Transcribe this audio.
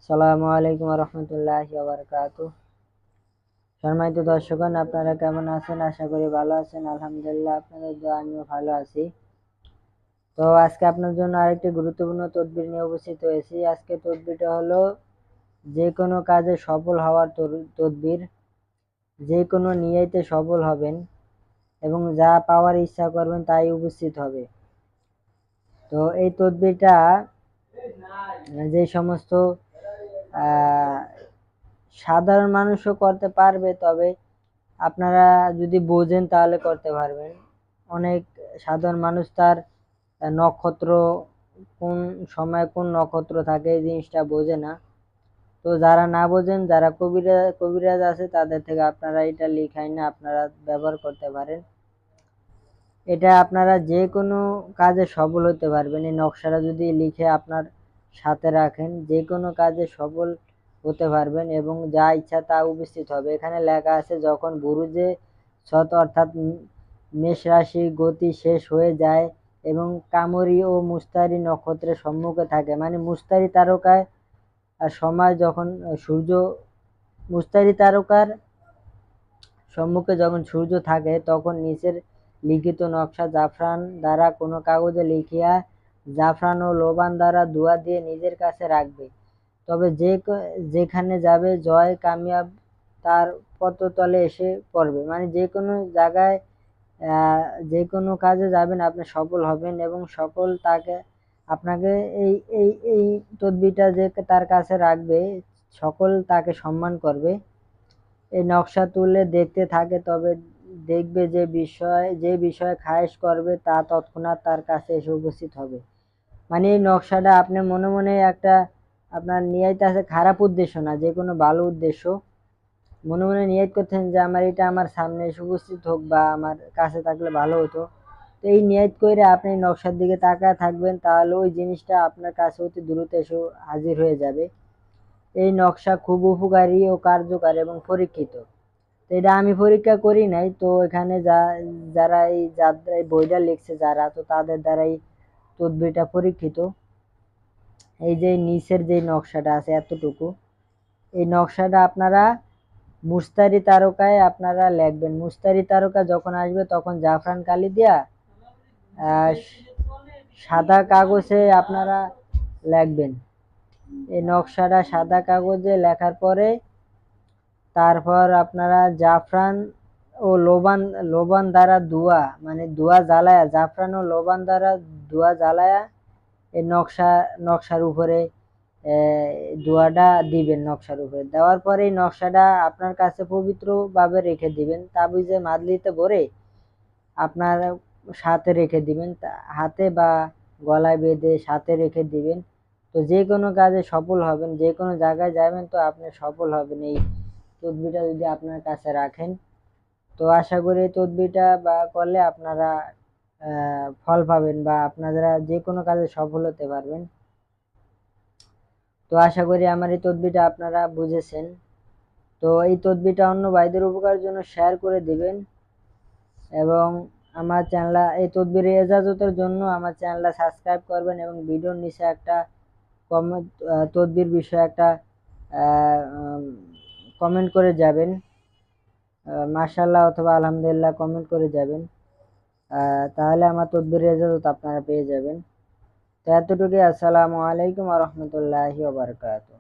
আসসালামু আলাইকুম রহমতুল্লাহি ওয়া বারাকাতুহু। সম্মানিত দর্শকগণ, আপনারা কেমন আছেন? আশা করি ভালো আছেন। আলহামদুলিল্লাহ, আপনাদের দোয়া আমিও ভালো আছি। তো আজকে আপনার জন্য আরেকটি গুরুত্বপূর্ণ তদবির নিয়ে উপস্থিত হয়েছি। আজকে তদবিরটা হলো যে কোনো কাজে সফল হওয়ার তদবির। যে কোনো নিয়তে সফল হবেন এবং যা পাওয়ার ইচ্ছা করবেন তাই উপস্থিত হবে। তো এই তদবিরটা যে সমস্ত সাধারণ মানুষও করতে পারবে, তবে আপনারা যদি বোঝেন তাহলে করতে পারবেন। অনেক সাধারণ মানুষ তার নক্ষত্র কোন সময় কোন নক্ষত্র থাকে এই জিনিসটা বোঝে না। তো যারা না বোঝেন, যারা কবিরাজ আছে, তাদের থেকে আপনারা এটা লিখাই না আপনারা ব্যবহার করতে পারেন। এটা আপনারা যে কোনো কাজে সফল হতে পারবেন। এই নকশাটা যদি লিখে আপনার সাথে রাখেন, যে কোনো কাজে সফল হতে পারবেন এবং যা ইচ্ছা তা উপস্থিত হবে। এখানে লেখা আছে, যখন বুরুজে শত অর্থাৎ মেষ রাশি গতি শেষ হয়ে যায় এবং কামরি ও মুস্তারি নক্ষত্রের সম্মুখে থাকে, মানে মুস্তারি তারকায় সময় যখন মুস্তারি তারকার সম্মুখে যখন সূর্য থাকে, তখন নিচের লিখিত নকশা জাফরান দ্বারা কোনো কাগজে লিখিয়া জাফরান ও লোবান দ্বারা দোয়া দিয়ে নিজের কাছে রাখবে। তবে যেখানে যাবে জয় কামিয়াব তার পত্রতলে এসে পড়বে। মানে যে কোনো জায়গায় যে কোনো কাজে যাবেন আপনি সফল হবেন এবং সফল তাকে আপনাকে এই এই এই তদবিরটা যে তার কাছে রাখবে, সকল তাকে সম্মান করবে। এই নকশা তুলে দেখতে থাকে, তবে দেখবে যে বিষয়ে খায়েশ করবে তা তৎক্ষণাৎ তার কাছে এসে উপস্থিত হবে। মানে এই নকশাটা আপনি মনে মনে একটা আপনার নিয়ত আছে, খারাপ উদ্দেশ্য না, যে কোনো ভালো উদ্দেশ্য মনে মনে নিয়ত করছেন যে এটা আমার সামনে এসে উপস্থিত হোক বা আমার কাছে থাকলে ভালো হতো। তো এই নিয়ত করে আপনি নকশার দিকে তাকায় থাকবেন, তাহলে ওই জিনিসটা আপনার কাছে অতি দ্রুত এসে হাজির হয়ে যাবে। এই নকশা খুব উপকারী ও কার্যকর এবং পরীক্ষিত। তো এটা আমি পরীক্ষা করি নাই, তো এখানে যারা এই বইটা লিখছে যারা, তো তাদের দ্বারাই তদবিরটা পরীক্ষিত। এই যে নিচের যে নকশাটা আছে এতটুকু, এই নকশাটা আপনারা মুস্তারি তারকায় আপনারা লিখবেন। মুস্তারি তারকা যখন আসবে তখন জাফরান কালি দিয়া সাদা কাগজে আপনারা লিখবেন। এই নকশাটা সাদা কাগজে লেখার পরে তারপর আপনারা জাফরান ও লোবান দ্বারা মানে ধোঁয়া জ্বালায়া, জাফরান ও লোবান দ্বারা ধোঁয়া জ্বালায়া এই নকশার উপরে ধোঁয়াটা দিবেন। নকশার উপরে দেওয়ার পরে এই নকশাটা আপনার কাছে পবিত্র ভাবে রেখে দিবেন। তাবিজে মাদলিতে ভরে আপনার সাথে রেখে দিবেন, হাতে বা গলায় বেঁধে সাথে রেখে দিবেন। তো যে কোনো কাজে সফল হবেন, যে কোনো জায়গায় যাবেন তো আপনি সফল হবেন এই তদবিরটা যদি আপনার কাছে রাখেন। তো আশা করি এই তদবিরটা করলে আপনারা ফল পাবেন বা আপনারা যে কোনো কাজে সফল হতে পারবেন। তো আশা করি আমার এই তদবিরটা আপনারা বুঝেছেন। তো এই তদবিরটা অন্য ভাইদের উপকারের জন্য শেয়ার করে দিবেন এবং আমার চ্যানেল এই তদবিরের ইজাজতের জন্য আমার চ্যানেলটা সাবস্ক্রাইব করবেন এবং ভিডিওর নিচে একটা তদবির বিষয়ে একটা কমেন্ট করে যাবেন, মাশাআল্লাহ অথবা আলহামদুলিল্লাহ কমেন্ট করে যাবেন। তাহলে আমার তদবিরের ইজাজত আপনারা পেয়ে যাবেন। তো এতটুকুই। আসসালামু আলাইকুম ওয়া রাহমাতুল্লাহি ওয়া বারাকাতুহু।